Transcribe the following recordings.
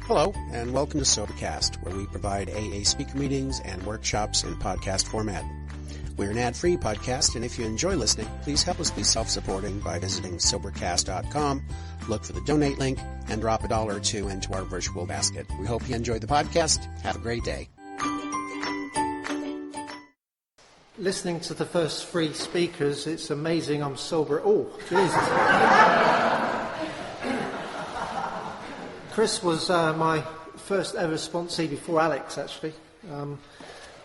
Hello, and welcome to Sobercast, where we provide AA speaker meetings and workshops in podcast format. We're an ad-free podcast, and if you enjoy listening, please help us be self-supporting by visiting Sobercast.com, look for the donate link, and drop $1 or $2 into our virtual basket. We hope you enjoyed the podcast. Have a great day. Listening to the first three speakers, it's amazing I'm sober. Oh, Jesus. Chris was my first ever sponsee before Alex, actually.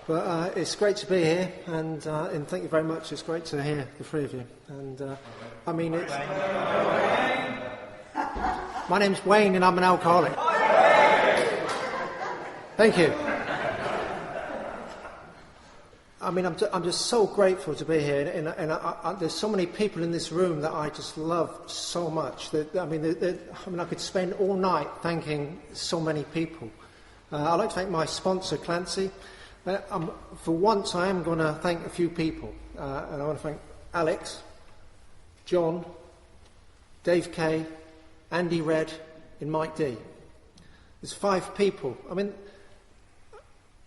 But it's great to be here, and thank you very much. It's great to hear the three of you. And my name's Wayne, and I'm an alcoholic. Thank you. I mean, I'm just so grateful to be here, and there's so many people in this room that I just love so much. I mean, I could spend all night thanking so many people. I'd like to thank my sponsor, Clancy. For once, I am going to thank a few people, and I want to thank Alex, John, Dave Kay, Andy Red, and Mike D. There's 5 people. I mean,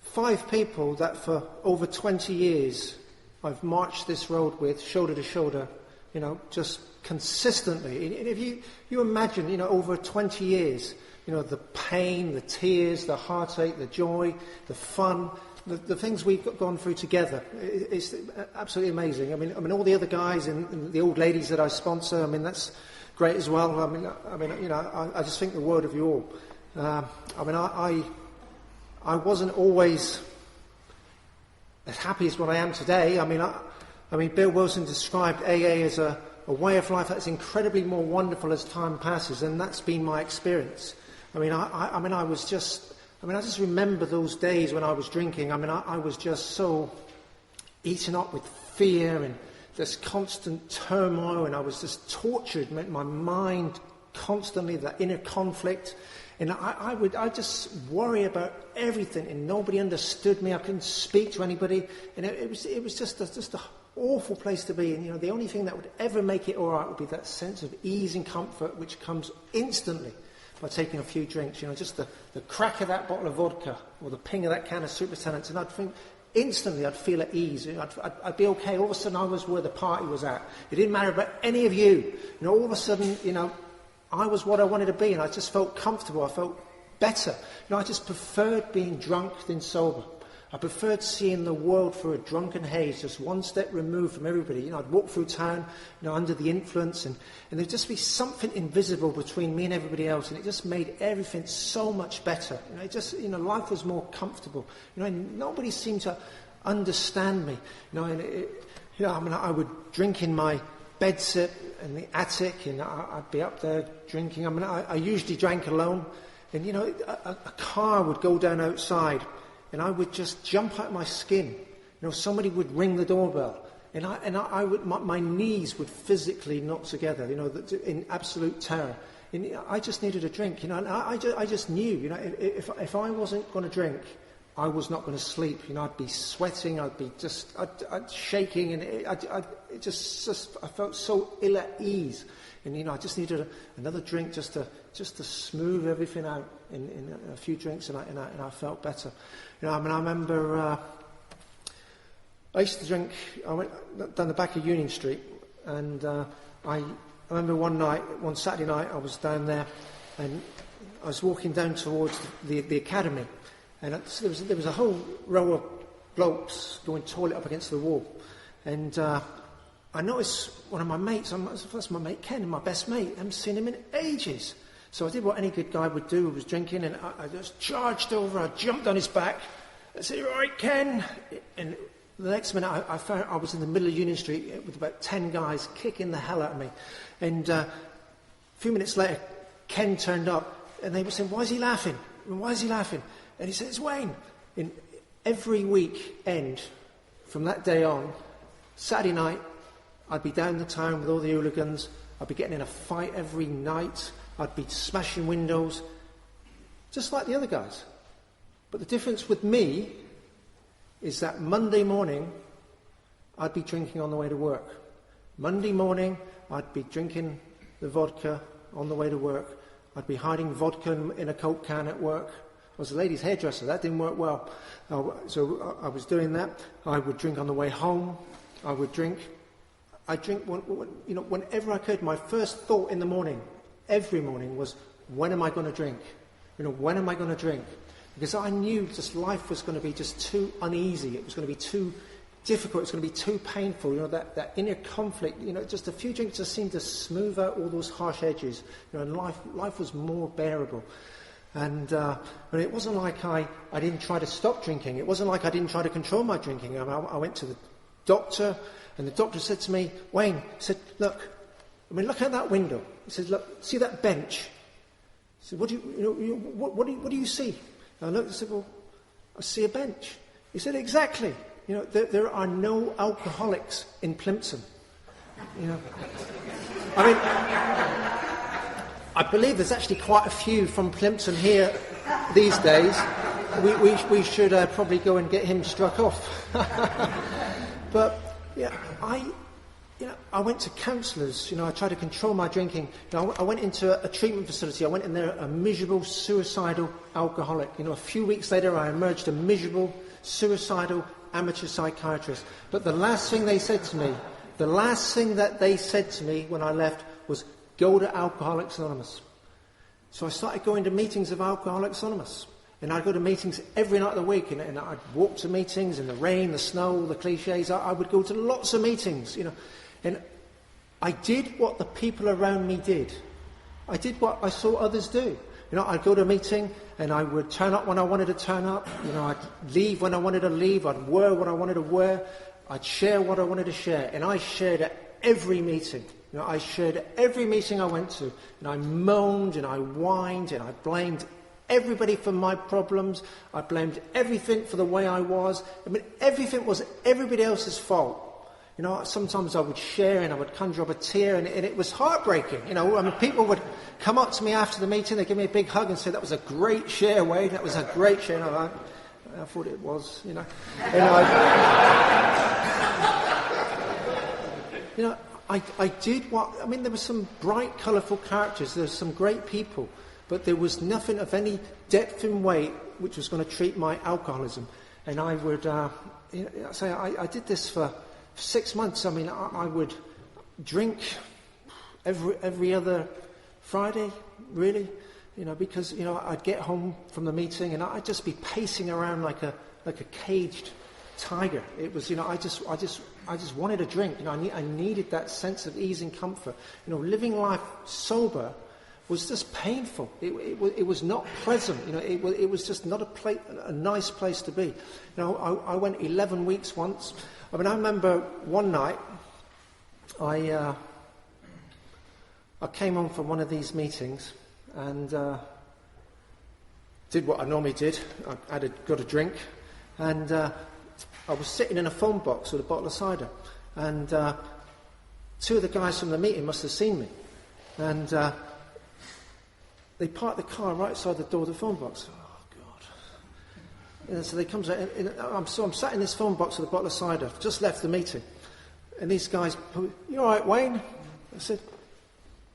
5 people that for over 20 years I've marched this road with, shoulder to shoulder, just consistently. And if you imagine, over 20 years, the pain, the tears, the heartache, the joy, the fun, the things we've gone through together, it's absolutely amazing. I mean, all the other guys and the old ladies that I sponsor, I mean, that's great as well. I just think the world of you all. I wasn't always as happy as what I am today. I mean, Bill Wilson described AA as a way of life that's incredibly more wonderful as time passes, and that's been my experience. I just remember those days when I was drinking. I was just so eaten up with fear and this constant turmoil, and I was just tortured. My mind constantly, the inner conflict. And I just worry about everything, and nobody understood me. I couldn't speak to anybody, and it was just an awful place to be. And the only thing that would ever make it all right would be that sense of ease and comfort, which comes instantly by taking a few drinks. Just the crack of that bottle of vodka or the ping of that can of Supertenants, and I'd think instantly I'd feel at ease. I'd be okay. All of a sudden, I was where the party was at. It didn't matter about any of you. All of a sudden, I was what I wanted to be, and I just felt comfortable. I felt better. I just preferred being drunk than sober. I preferred seeing the world through a drunken haze, just one step removed from everybody. I'd walk through town, under the influence, and there'd just be something invisible between me and everybody else, and it just made everything so much better. Life was more comfortable. And nobody seemed to understand me. I would drink in my bedsit in the attic, and I'd be up there drinking. I usually drank alone, and a car would go down outside, and I would just jump out of my skin. Somebody would ring the doorbell, and I would, my knees would physically knock together, in absolute terror. And I just needed a drink, and I just knew, if I wasn't going to drink, I was not going to sleep. I'd be sweating, I'd be I'd shaking, and I felt so ill at ease. And I just needed another drink just to smooth everything out in a few drinks, and I felt better. I remember I used to drink. I went down the back of Union Street, and I remember one Saturday night, I was down there, and I was walking down towards the academy. And there was a whole row of blokes going toilet up against the wall. And I noticed one of my mates, that's my mate Ken, my best mate. I haven't seen him in ages. So I did what any good guy would do who was drinking, and I just charged over, I jumped on his back. I said, "You all right, Ken?" And the next minute I found I was in the middle of Union Street with about 10 guys kicking the hell out of me. And a few minutes later, Ken turned up, and they were saying, "Why is he laughing? Why is he laughing?" And he said, "It's Wayne." And every weekend from that day on, Saturday night, I'd be down the town with all the hooligans. I'd be getting in a fight every night. I'd be smashing windows, just like the other guys. But the difference with me is that Monday morning, I'd be drinking on the way to work. Monday morning, I'd be drinking the vodka on the way to work. I'd be hiding vodka in a Coke can at work. I was a lady's hairdresser. That didn't work well. So I was doing that. I would drink on the way home. I'd drink whenever I could. My first thought in the morning, every morning, was, when am I going to drink? When am I going to drink? Because I knew just life was going to be just too uneasy. It was going to be too difficult. It was going to be too painful. That inner conflict. Just a few drinks just seemed to smooth out all those harsh edges. And life was more bearable. And it wasn't like I didn't try to stop drinking. It wasn't like I didn't try to control my drinking. I went to the doctor, and the doctor said to me, Wayne, he said, look out that window. He said, look, see that bench? He said, what do you see? And I looked and said, well, I see a bench. He said, exactly. There are no alcoholics in Plymouth. I believe there's actually quite a few from Plymouth here these days. We should probably go and get him struck off. But I went to counsellors. I tried to control my drinking. I went into a treatment facility. I went in there a miserable, suicidal alcoholic. A few weeks later, I emerged a miserable, suicidal amateur psychiatrist. But the last thing that they said to me when I left was, go to Alcoholics Anonymous. So I started going to meetings of Alcoholics Anonymous. And I'd go to meetings every night of the week. And I'd walk to meetings in the rain, the snow, the cliches. I would go to lots of meetings, And I did what the people around me did. I did what I saw others do. I'd go to a meeting and I would turn up when I wanted to turn up. I'd leave when I wanted to leave. I'd wear what I wanted to wear. I'd share what I wanted to share. And I shared at every meeting. I shared at every meeting I went to. And I moaned and I whined and I blamed everybody for my problems. I blamed everything for the way I was. Everything was everybody else's fault. Sometimes I would share and I would conjure up a tear, and it was heartbreaking. People would come up to me after the meeting, they'd give me a big hug and say, that was a great share, Wade, that was a great share. And I thought it was, And I did what... there were some bright, colourful characters, there were some great people, but there was nothing of any depth and weight which was going to treat my alcoholism. And I would... I did this for 6 months. I would drink every other Friday, really, because I'd get home from the meeting and I'd just be pacing around like a caged tiger. It was, I just wanted a drink. I needed that sense of ease and comfort. Living life sober was just painful. It was not pleasant. It was just not a nice place to be. I went 11 weeks once. I remember one night, I came home from one of these meetings and did what I normally did. I got a drink, and I was sitting in a phone box with a bottle of cider, and two of the guys from the meeting must have seen me, and they parked the car right outside the door of the phone box. And so they comes out, and I'm sat in this phone box with a bottle of cider. Just left the meeting, and these guys, "You all right, Wayne?" I said,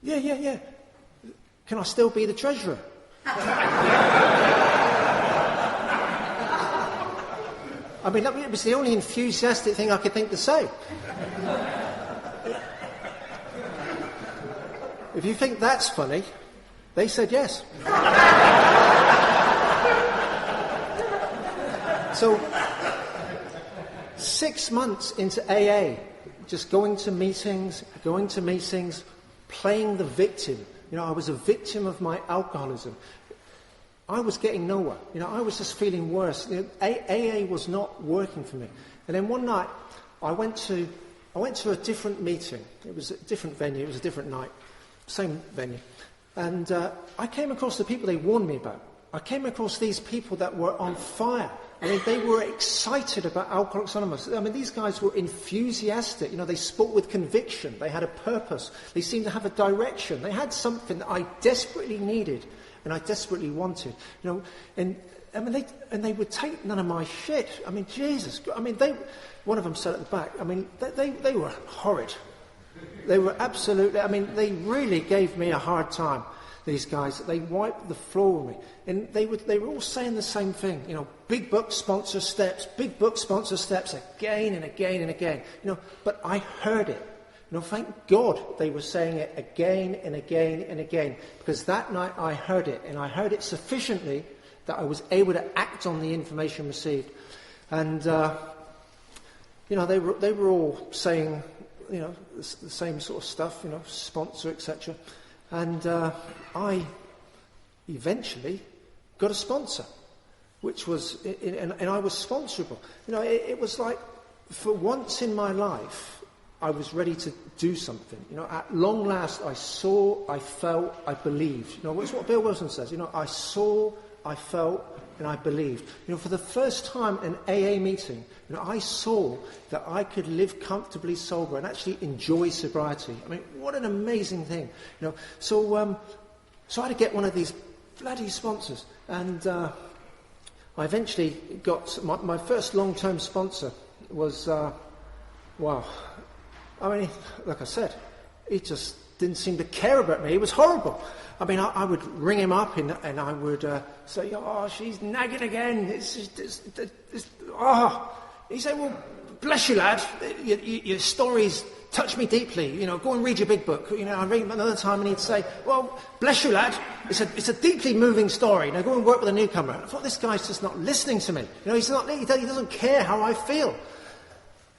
"Yeah. Can I still be the treasurer?" It was the only enthusiastic thing I could think to say. If you think that's funny, they said yes. So, 6 months into AA, just going to meetings, playing the victim. I was a victim of my alcoholism. I was getting nowhere. I was just feeling worse. AA was not working for me. And then one night, I went to a different meeting. It was a different venue. It was a different night, same venue. And I came across the people they warned me about. I came across these people that were on fire. They were excited about Alcoholics Anonymous. These guys were enthusiastic. They spoke with conviction. They had a purpose. They seemed to have a direction. They had something that I desperately needed and I desperately wanted. And they would take none of my shit. Jesus. One of them sat at the back. They were horrid. They were absolutely. They really gave me a hard time. these guys, they wiped the floor with me. And they were all saying the same thing, big book sponsor steps, big book sponsor steps, again and again and again. But I heard it. Thank God they were saying it again and again and again, because that night I heard it, and I heard it sufficiently that I was able to act on the information received. And, they were all saying, the same sort of stuff, sponsor, etc. And I eventually got a sponsor, which was, and I was sponsorable. It was like, for once in my life, I was ready to do something. At long last, I saw, I felt, I believed. It's what Bill Wilson says. I saw, I felt, and I believed. For the first time in an AA meeting, I saw that I could live comfortably sober and actually enjoy sobriety. I mean, what an amazing thing. So I had to get one of these bloody sponsors. And I eventually got, my first long-term sponsor was, wow. I mean, like I said, he just didn't seem to care about me. It was horrible. I mean, I would ring him up and I would say, "Oh, she's nagging again. He said, "Well, bless you, lad. Your stories touch me deeply. Go and read your big book." I'd read him another time and he'd say, "Well, bless you, lad. It's a deeply moving story. Now go and work with a newcomer." I thought, this guy's just not listening to me. He doesn't care how I feel.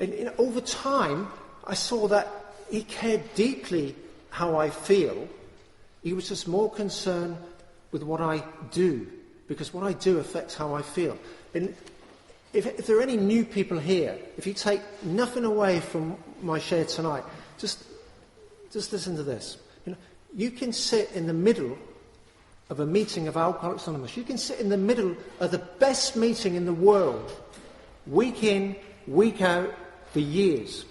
And over time, I saw that he cared deeply how I feel. He was just more concerned with what I do, because what I do affects how I feel. And if there are any new people here, if you take nothing away from my share tonight, just listen to this. You can sit in the middle of a meeting of Alcoholics Anonymous. You can sit in the middle of the best meeting in the world, week in, week out, for years.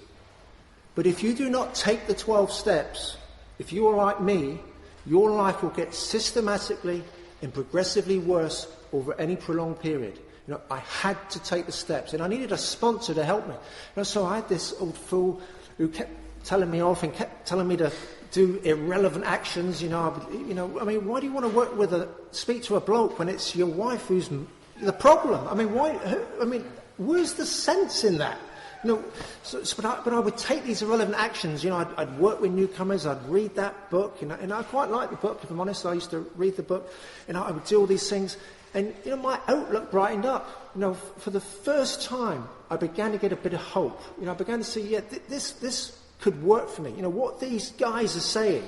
But if you do not take the 12 steps, if you are like me, your life will get systematically and progressively worse over any prolonged period. I had to take the steps, and I needed a sponsor to help me. So I had this old fool who kept telling me off and kept telling me to do irrelevant actions. I mean, why do you want to speak to a bloke when it's your wife who's the problem? I mean, why? I mean, where's the sense in that? But I would take these irrelevant actions. I'd work with newcomers, I'd read that book, and I quite liked the book, if I'm honest. I used to read the book, and I would do all these things, and my outlook brightened up. For the first time, I began to get a bit of hope. I began to see, this could work for me. What these guys are saying,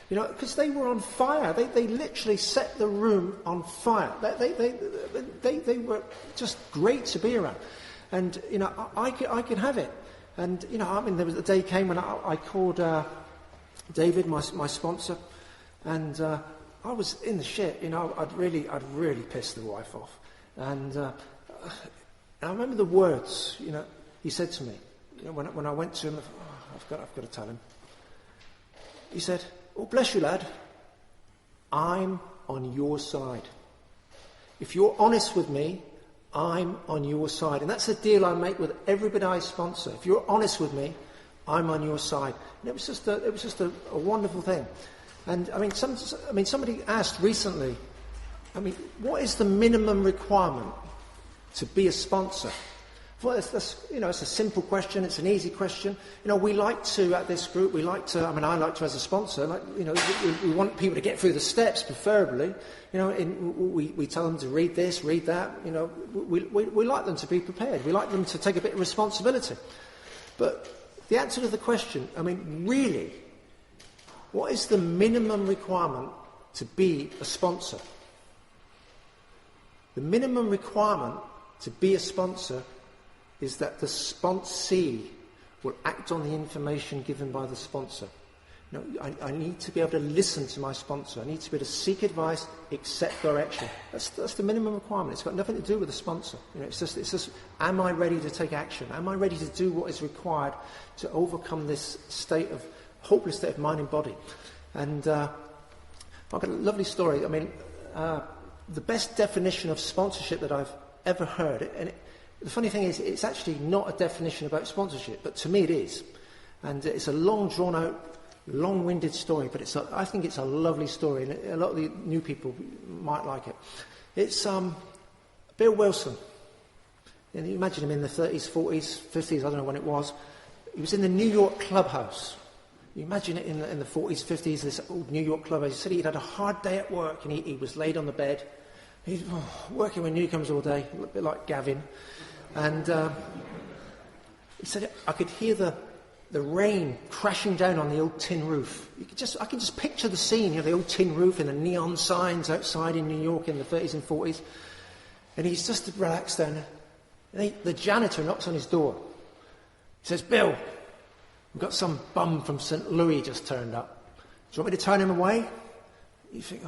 because they were on fire. They literally set the room on fire. They were just great to be around. And, I could have it. And, there was a day came when I called David, my sponsor, and I was in the shit. I'd really pissed the wife off. And I remember the words, he said to me, when I went to him, I've got to tell him. He said, "Oh, bless you, lad. I'm on your side. If you're honest with me, I'm on your side." And that's a deal I make with everybody I sponsor. If you're honest with me, I'm on your side. And it was just a wonderful thing. And somebody asked recently, what is the minimum requirement to be a sponsor? Well, it's a simple question. It's an easy question. We like to, at this group, I like to as a sponsor, we want people to get through the steps, preferably. We tell them to read this, read that. We like them to be prepared. We like them to take a bit of responsibility. But the answer to the question, really, what is the minimum requirement to be a sponsor? The minimum requirement to be a sponsor is that the sponsee will act on the information given by the sponsor. I need to be able to listen to my sponsor. I need to be able to seek advice, accept direction. That's the minimum requirement. It's got nothing to do with the sponsor. It's just, am I ready to take action? Am I ready to do what is required to overcome this hopeless state of mind and body? And I've got a lovely story. The best definition of sponsorship that I've ever heard, and the funny thing is, it's actually not a definition about sponsorship, but to me it is. And it's a long, drawn-out long-winded story, but I think it's a lovely story, and a lot of the new people might like it. It's Bill Wilson. And you imagine him in the 30s, 40s, 50s, I don't know when it was. He was in the New York clubhouse. You imagine it in the 40s, 50s, this old New York clubhouse. He said he'd had a hard day at work, and he was laid on the bed. He's working with newcomers all day, a bit like Gavin. And he said, I could hear the rain crashing down on the old tin roof. I can just picture the scene, the old tin roof and the neon signs outside in New York in the 30s and 40s. And he's just relaxed down. And the janitor knocks on his door. He says, Bill, we've got some bum from St. Louis just turned up. Do you want me to turn him away? You think,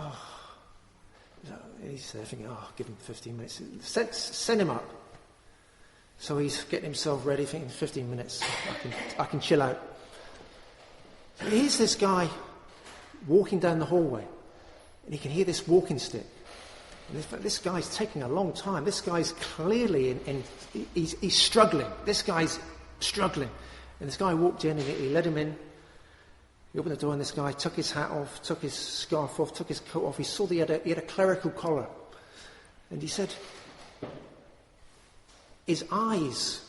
he's there thinking, give him 15 minutes. Send him up. So he's getting himself ready, thinking 15 minutes, I can chill out. So here's this guy walking down the hallway, and he can hear this walking stick. And this guy's taking a long time. This guy's clearly he's struggling. This guy's struggling. And this guy walked in, and he let him in. He opened the door, and this guy took his hat off, took his scarf off, took his coat off. He saw he had a clerical collar. And he said, his eyes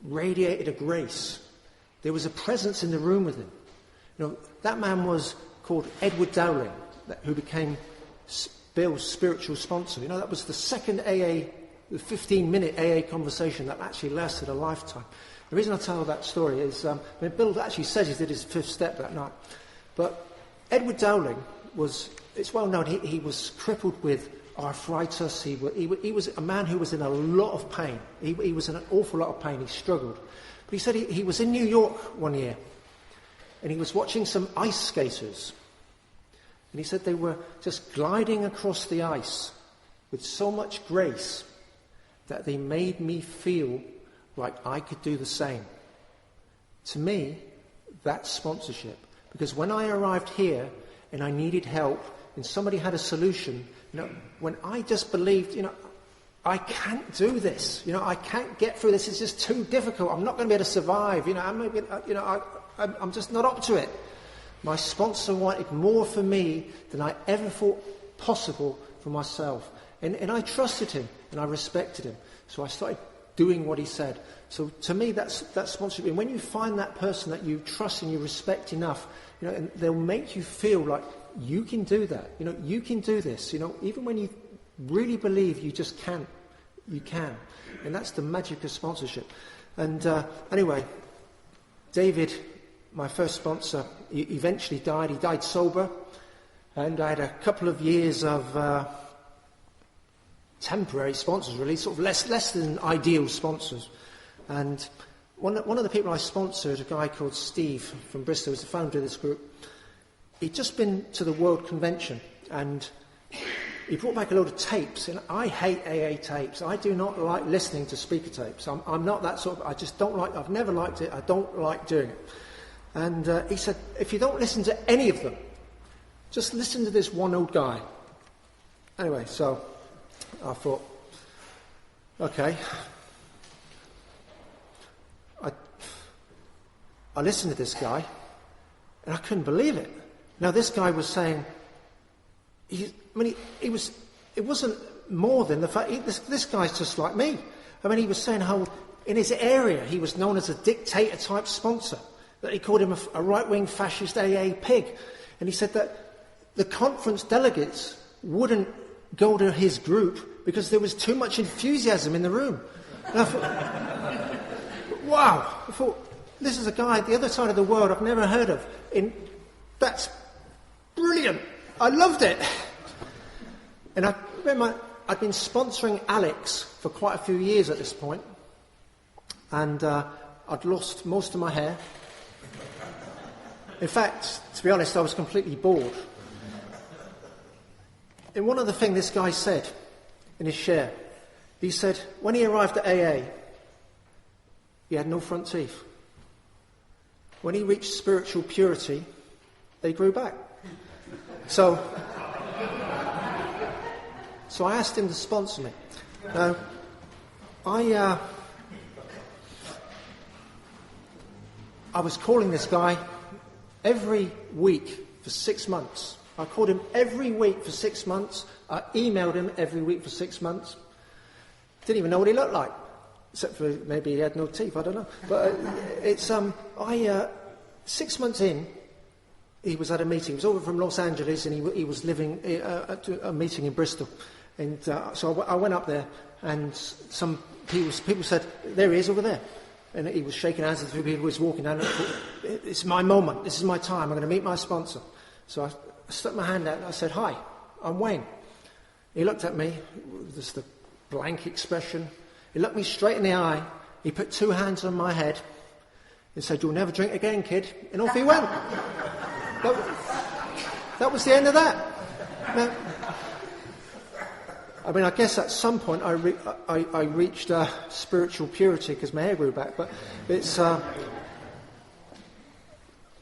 radiated a grace. There was a presence in the room with him. That man was called Edward Dowling, who became Bill's spiritual sponsor. That was the second AA, the 15-minute AA conversation that actually lasted a lifetime. The reason I tell that story is, Bill actually says he did his fifth step that night. But Edward Dowling it's well known, he was crippled with arthritis. He was a man who was in a lot of pain. He was in an awful lot of pain. He struggled. But he said he was in New York one year, and he was watching some ice skaters. And he said they were just gliding across the ice with so much grace that they made me feel like I could do the same. To me, that's sponsorship. Because when I arrived here and I needed help and somebody had a solution, when I just believed, I can't do this. I can't get through this. It's just too difficult. I'm not going to be able to survive. I'm just not up to it. My sponsor wanted more for me than I ever thought possible for myself. And I trusted him and I respected him. So I started doing what he said. So to me, that's sponsorship. And when you find that person that you trust and you respect enough, and they'll make you feel like you can do that. You can do this. Even when you really believe you just can't, you can. And that's the magic of sponsorship. And anyway, David, my first sponsor, he eventually died. He died sober. And I had a couple of years of temporary sponsors, really, sort of less than ideal sponsors. And one of the people I sponsored, a guy called Steve from Bristol, was the founder of this group. He'd just been to the World Convention, and he brought back a load of tapes. And I hate AA tapes. I do not like listening to speaker tapes. I'm not that sort of. I just don't like. I've never liked it. I don't like doing it. And he said, if you don't listen to any of them, just listen to this one old guy. Anyway, so I thought, okay. I listened to this guy, and I couldn't believe it. Now, this guy was saying, it wasn't more than the fact, this guy's just like me. He was saying how in his area he was known as a dictator-type sponsor, that he called him a right-wing fascist AA pig. And he said that the conference delegates wouldn't go to his group because there was too much enthusiasm in the room. And I thought, wow. I thought, this is a guy at the other side of the world I've never heard of. That's brilliant. I loved it. And I remember I'd been sponsoring Alex for quite a few years at this point. And I'd lost most of my hair. In fact, to be honest, I was completely bored. And one other thing this guy said in his share, he said when he arrived at AA, he had no front teeth. When he reached spiritual purity, they grew back. So I asked him to sponsor me. Now, I was calling this guy every week for 6 months. I called him every week for 6 months. I emailed him every week for 6 months. Didn't even know what he looked like, except for maybe he had no teeth, I don't know. But 6 months in, he was at a meeting. He was over from Los Angeles, and he was living at a meeting in Bristol. And so I went up there, and some people said, there he is over there. And he was shaking hands with people who was walking down. And I thought, it's my moment. This is my time. I'm going to meet my sponsor. So I stuck my hand out and I said, hi, I'm Wayne. He looked at me with just a blank expression. He looked me straight in the eye. He put 2 hands on my head and said, you'll never drink again, kid. And off he went. That was the end of that. Now, I mean, I guess at some point I reached spiritual purity because my hair grew back. But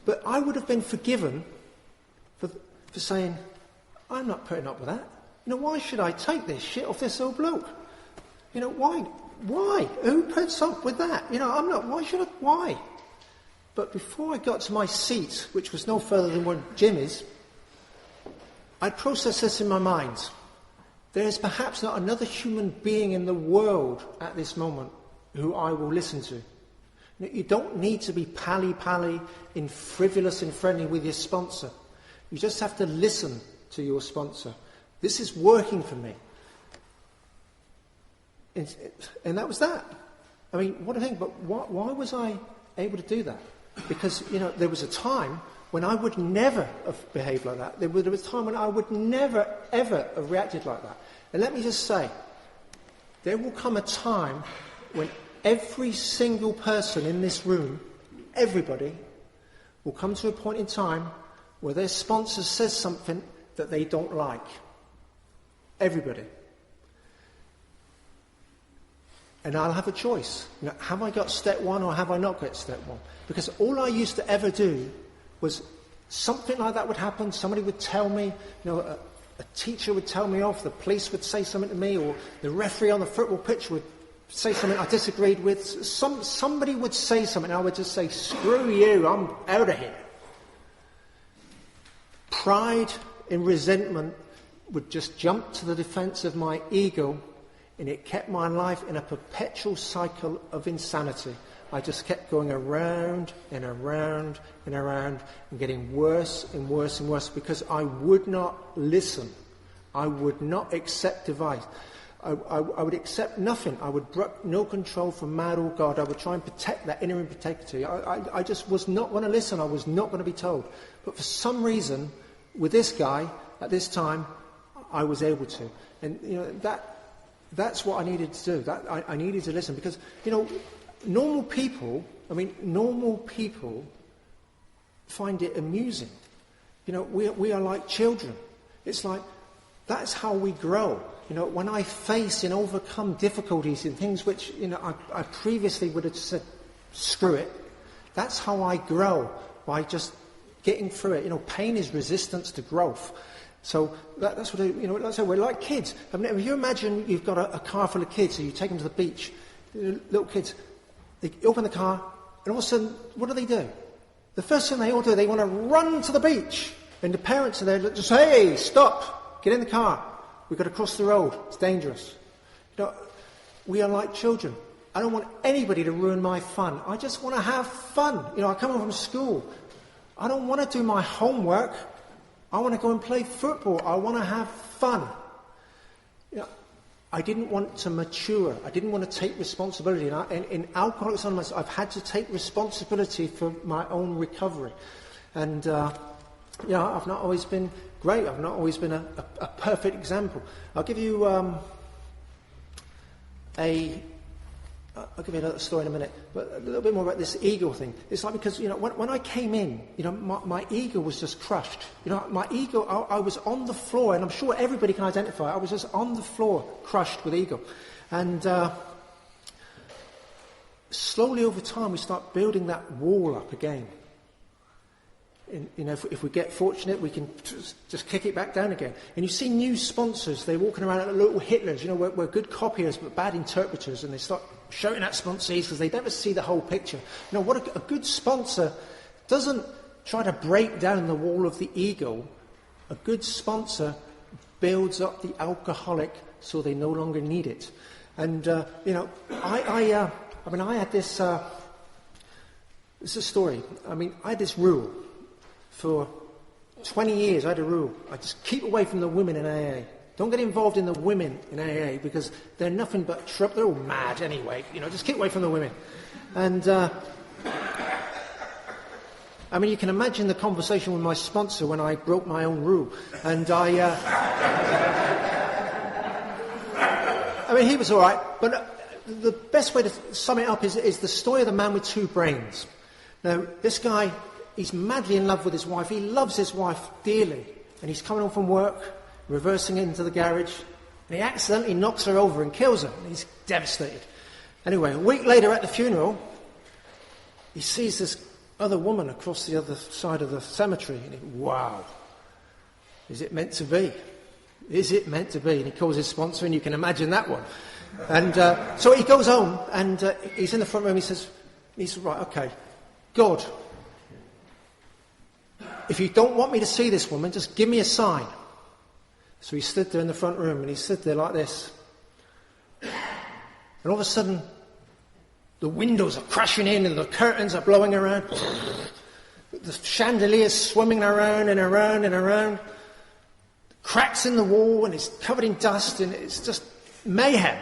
but I would have been forgiven for saying, I'm not putting up with that. You know, why should I take this shit off this old bloke? You know, why? Who puts up with that? You know, I'm not. Why should I? Why? But before I got to my seat, which was no further than where Jim is, I processed this in my mind. There is perhaps not another human being in the world at this moment who I will listen to. You don't need to be pally-pally, frivolous and friendly with your sponsor. You just have to listen to your sponsor. This is working for me. And that was that. I mean, what do you think? But why was I able to do that? Because, you know, there was a time when I would never have behaved like that. There was a time when I would never, ever have reacted like that. And let me just say, there will come a time when every single person in this room, everybody, will come to a point in time where their sponsor says something that they don't like. Everybody. And I'll have a choice. You know, have I got step 1 or have I not got step 1? Because all I used to ever do was something like that would happen. Somebody would tell me, you know, a teacher would tell me off, the police would say something to me, or the referee on the football pitch would say something I disagreed with. Somebody would say something, and I would just say, screw you, I'm out of here. Pride and resentment would just jump to the defence of my ego, and it kept my life in a perpetual cycle of insanity. I just kept going around and around and around and getting worse and worse and worse because I would not listen. I would not accept advice. I would accept nothing. I would brook no control from man or God. I would try and protect that inner integrity. I just was not going to listen. I was not going to be told. But for some reason, with this guy, at this time, I was able to. And, you know, that's what I needed to do. I needed to listen because, you know, normal people find it amusing. You know, we are like children. It's like, that's how we grow. You know, when I face and overcome difficulties in things which, you know, I previously would have said, screw it. That's how I grow, by just getting through it. You know, pain is resistance to growth. So that's what, you know, like I say, we're like kids. I mean, if you imagine you've got a car full of kids, and you take them to the beach, little kids, they open the car, and all of a sudden, what do? The first thing they all do, they want to run to the beach. And the parents are there, just, hey, stop, get in the car. We've got to cross the road. It's dangerous. You know, we are like children. I don't want anybody to ruin my fun. I just want to have fun. You know, I come home from school. I don't want to do my homework. I want to go and play football. I want to have fun. You know, I didn't want to mature. I didn't want to take responsibility. And in Alcoholics Anonymous, I've had to take responsibility for my own recovery. And, you know, I've not always been great. I've not always been a perfect example. I'll give you I'll give you another story in a minute, but a little bit more about this ego thing. It's like, because, you know, when I came in, you know, my ego was just crushed. You know, my ego, I was on the floor, and I'm sure everybody can identify, I was just on the floor, crushed with ego. And slowly over time, we start building that wall up again. You know, if we get fortunate, we can just kick it back down again. And you see new sponsors, they're walking around like little Hitlers, you know, we're good copiers but bad interpreters, and they start shouting at sponsees because they never see the whole picture. You know, what a good sponsor doesn't try to break down the wall of the ego, a good sponsor builds up the alcoholic so they no longer need it. And, I had this, this is a story. I had this rule. For 20 years, I had a rule. I just keep away from the women in AA. Don't get involved in the women in AA because they're nothing but trouble. They're all mad anyway. Just keep away from the women. And, you can imagine the conversation with my sponsor when I broke my own rule. And he was all right. But the best way to sum it up is the story of the man with two brains. Now, this guy, he's madly in love with his wife. He loves his wife dearly. And he's coming home from work, reversing into the garage, and he accidentally knocks her over and kills her. And he's devastated. Anyway, a week later at the funeral, he sees this other woman across the other side of the cemetery. And wow, is it meant to be? Is it meant to be? And he calls his sponsor, and you can imagine that one. And so he goes home, and he's in the front room. He says, right, okay, God, if you don't want me to see this woman, just give me a sign. So he stood there in the front room, and he stood there like this. And all of a sudden, the windows are crashing in, and the curtains are blowing around. The chandelier's swimming around and around and around. Cracks in the wall, and it's covered in dust, and it's just mayhem.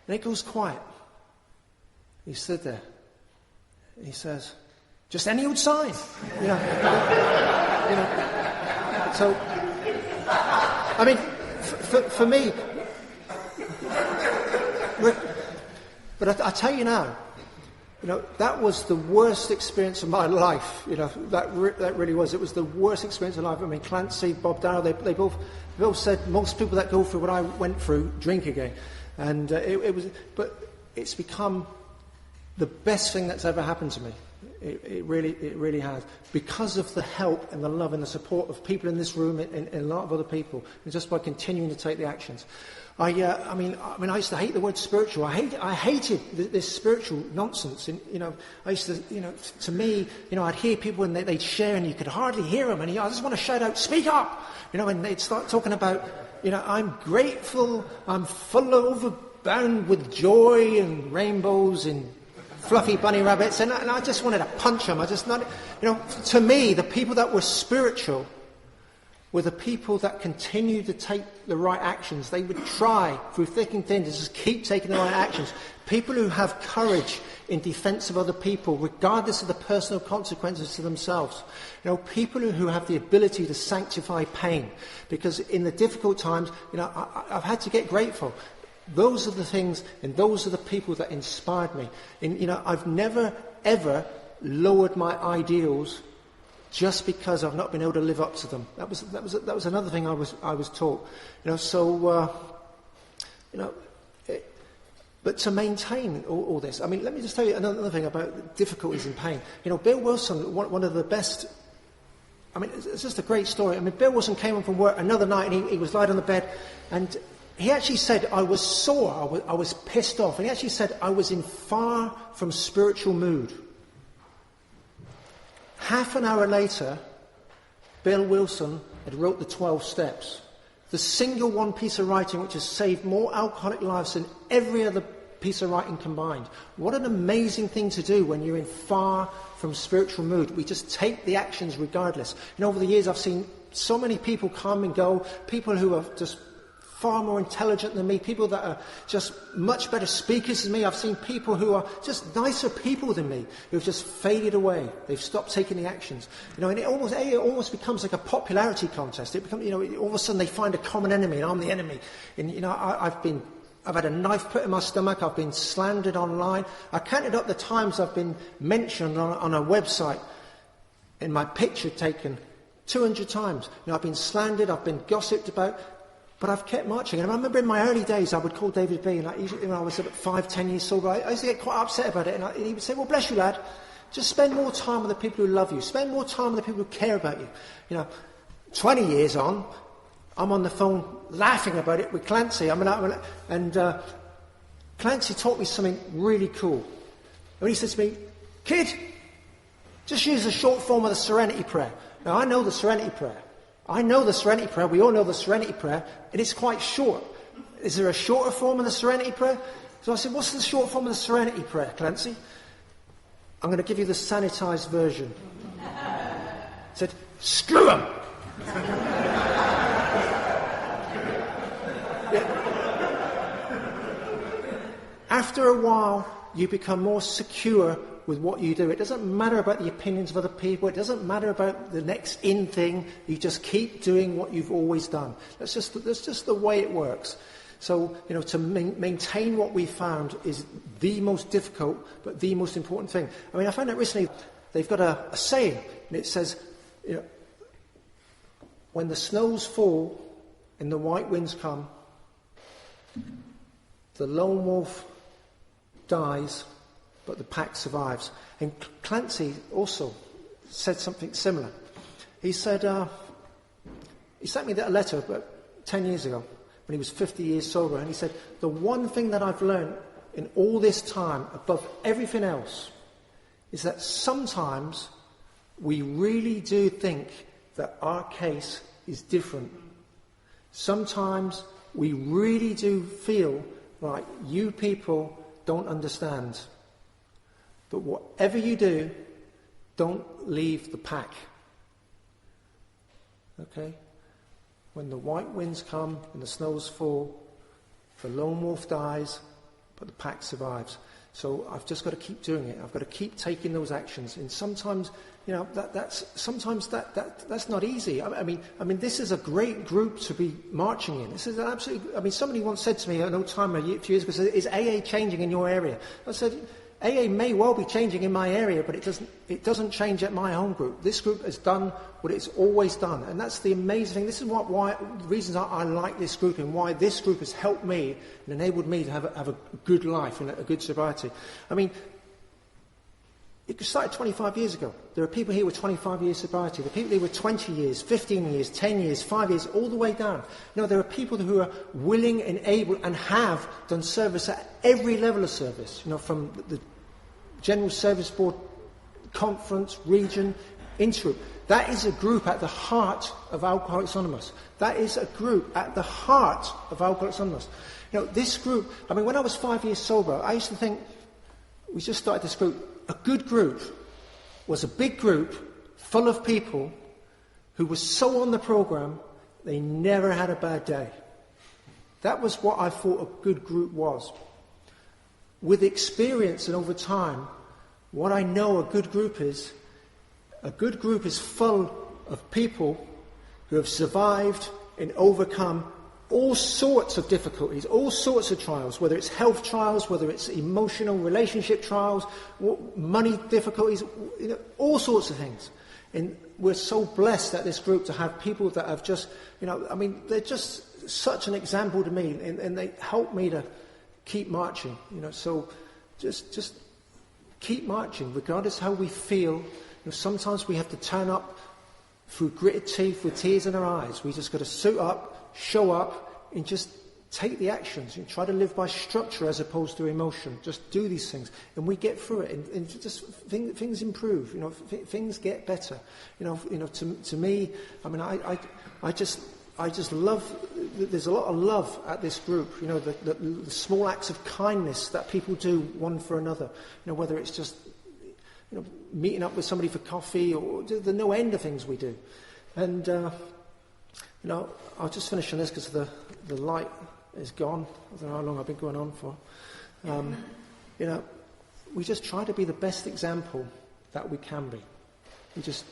And it goes quiet. He stood there, and he says, just any old sign. So, for me, but I tell you now, that was the worst experience of my life. That really was. It was the worst experience of life. Clancy, Bob Darrell, they both said most people that go through what I went through drink again, and but it's become the best thing that's ever happened to me. It really has, because of the help and the love and the support of people in this room and a lot of other people, and just by continuing to take the actions. I used to hate the word spiritual. I hated this spiritual nonsense. And, I used to, to me, I'd hear people and they'd share and you could hardly hear them. And I just want to shout out, speak up! And they'd start talking about, I'm grateful, I'm full overbound with joy and rainbows and fluffy bunny rabbits. And I just wanted to punch them. To me, the people that were spiritual were the people that continued to take the right actions. They would try through thick and thin to just keep taking the right actions. People who have courage in defense of other people, regardless of the personal consequences to themselves. People who have the ability to sanctify pain. Because in the difficult times, I've had to get grateful. Those are the things, and those are the people that inspired me. And, I've never, ever lowered my ideals just because I've not been able to live up to them. That was another thing I was taught. But to maintain all this, let me just tell you another thing about difficulties and pain. Bill Wilson, one of the best. It's just a great story. Bill Wilson came home from work another night, and he was lying on the bed, and he actually said, I was sore, I was pissed off, and he actually said, I was in far from spiritual mood. Half an hour later, Bill Wilson had wrote the 12 steps. The single one piece of writing which has saved more alcoholic lives than every other piece of writing combined. What an amazing thing to do when you're in far from spiritual mood. We just take the actions regardless. Over the years I've seen so many people come and go, people who are just far more intelligent than me, people that are just much better speakers than me. I've seen people who are just nicer people than me, who've just faded away. They've stopped taking the actions. And it almost becomes like a popularity contest. It becomes, all of a sudden they find a common enemy, and I'm the enemy. And, I've had a knife put in my stomach. I've been slandered online. I counted up the times I've been mentioned on a website and my picture taken 200 times. I've been slandered. I've been gossiped about. But I've kept marching. And I remember in my early days, I would call David B. And when I was about 5-10 years old, I used to get quite upset about it. And he would say, well, bless you, lad. Just spend more time with the people who love you. Spend more time with the people who care about you. 20 years on, I'm on the phone laughing about it with Clancy. Clancy taught me something really cool. And he said to me, kid, Just use the short form of the Serenity Prayer. Now, I know the Serenity Prayer. I know the Serenity Prayer. We all know the Serenity Prayer. And it's quite short. Is there a shorter form of the Serenity Prayer? So I said, what's the short form of the Serenity Prayer, Clancy? I'm going to give you the sanitised version. I said, screw them! After a while, you become more secure with what you do. It doesn't matter about the opinions of other people. It doesn't matter about the next in thing. You just keep doing what you've always done. That's just the way it works. So, to maintain what we found is the most difficult, but the most important thing. I mean, I found out recently, they've got a saying, and it says, when the snows fall and the white winds come, the lone wolf dies, but the pack survives. And Clancy also said something similar. He said, he sent me that letter about 10 years ago, when he was 50 years sober, and he said, the one thing that I've learned in all this time, above everything else, is that sometimes we really do think that our case is different. Sometimes we really do feel like you people don't understand. But whatever you do, don't leave the pack. Okay? When the white winds come and the snows fall, the lone wolf dies, but the pack survives. So I've just got to keep doing it. I've got to keep taking those actions. And sometimes, that's not easy. I mean, this is a great group to be marching in. This is absolutely. I mean, somebody once said to me at no time a few years ago, said, "Is AA changing in your area?" I said, AA may well be changing in my area, but it doesn't change at my home group. This group has done what it's always done, and that's the amazing thing. This is why the reasons I like this group, and why this group has helped me and enabled me to have a good life and a good sobriety. I mean, it started 25 years ago. There are people here with 25 years sobriety. There are people here with 20 years, 15 years, 10 years, 5 years, all the way down. There are people who are willing and able and have done service at every level of service. From the General Service Board, conference, region, intergroup. That is a group at the heart of Alcoholics Anonymous. That is a group at the heart of Alcoholics Anonymous. This group, I mean, when I was 5 years sober, I used to think, we just started this group. A good group was a big group full of people who were so on the program, they never had a bad day. That was what I thought a good group was. With experience and over time, what I know a good group is full of people who have survived and overcome all sorts of difficulties, all sorts of trials, whether it's health trials, whether it's emotional relationship trials, money difficulties, all sorts of things. And we're so blessed at this group to have people that have just, they're just such an example to me, and they help me to keep marching, so just keep marching, regardless how we feel. Sometimes we have to turn up through gritted teeth with tears in our eyes. We just got to suit up, show up, and just take the actions and try to live by structure as opposed to emotion. Just do these things, and we get through it, and just things improve. Things get better. To me, I mean, I just love. There's a lot of love at this group. The small acts of kindness that people do one for another. Whether it's just meeting up with somebody for coffee, or the no end of things we do. And I'll just finish on this because the light is gone. I don't know how long I've been going on for. We just try to be the best example that we can be.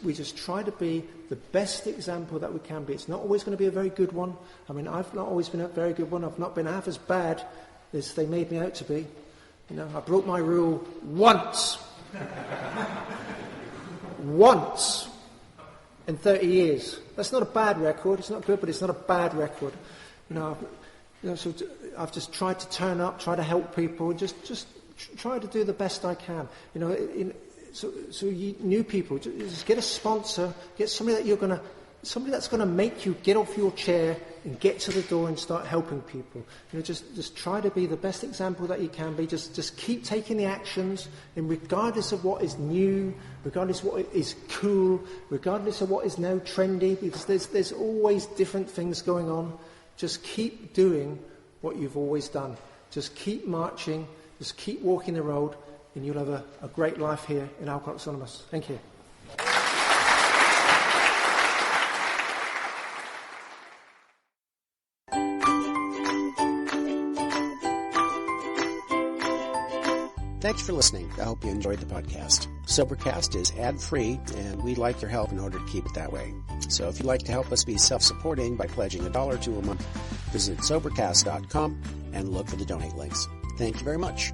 We just try to be the best example that we can be. It's not always going to be a very good one. I mean, I've not always been a very good one. I've not been half as bad as they made me out to be. I broke my rule once. Once in 30 years. That's not a bad record. It's not good, but it's not a bad record. So I've just tried to turn up, try to help people, just try to do the best I can. So you new people, just get a sponsor, get somebody that you're going to somebody that's going to make you get off your chair and get to the door and start helping people. Just try to be the best example that you can be. Just keep taking the actions, and regardless of what is new, regardless of what is cool, regardless of what is now trendy, because there's always different things going on. Just keep doing what you've always done. Just keep marching. Just keep walking the road, and you'll have a great life here in Alcoholics Anonymous. Thank you. Thanks for listening. I hope you enjoyed the podcast. Sobercast is ad-free, and we'd like your help in order to keep it that way. So if you'd like to help us be self-supporting by pledging $1 or $2 a month, visit Sobercast.com and look for the donate links. Thank you very much.